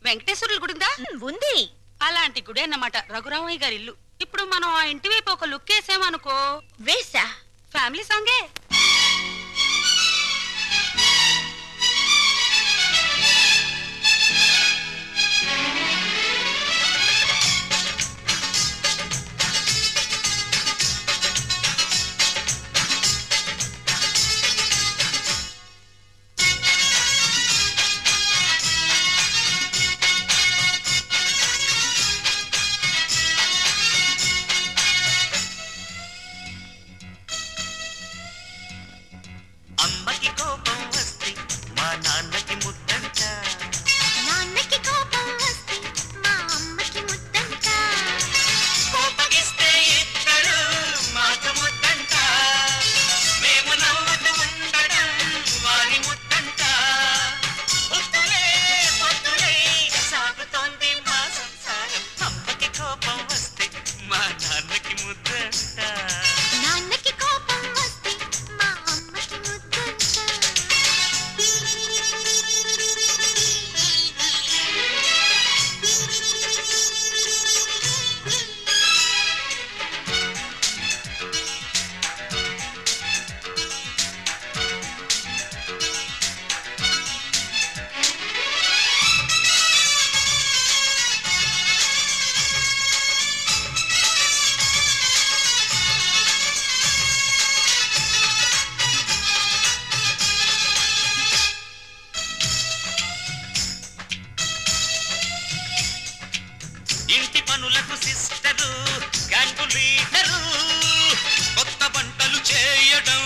వెంకటేశ్వరుల గుడి ఉందా? ఉంది. అలాంటి గుడి అన్నమాట రఘురామయ్య గారి ఇల్లు. ఇప్పుడు మనం ఆ ఇంటి వైపు ఒక లుక్ వేసామనుకో. వేసా. ఫ్యామిలీ సాంగే. అమ్మకి కోపం వస్తే మా నాన్నకి ముద్దంట, నాన్నకి కోపం వస్తే మా అమ్మకి ముద్దంట, కోపగిస్తే ఇద్దరు మాకు ముద్దంట, మేము నవ్వుతూ ఉండడం వారి ముద్దంట. పొద్దులే పొద్దులే సాగుతోంది మా సంసారం. అమ్మకి కోపం వస్తే మా నాన్నకి ముద్దంట, నాన్నకి కోపం వస్తే మా అమ్మకి ముద్దంట. ఇంటి పనులకు సిస్టరు, గ్యాంగు లీడరు, కొత్త వంటలు చేయడం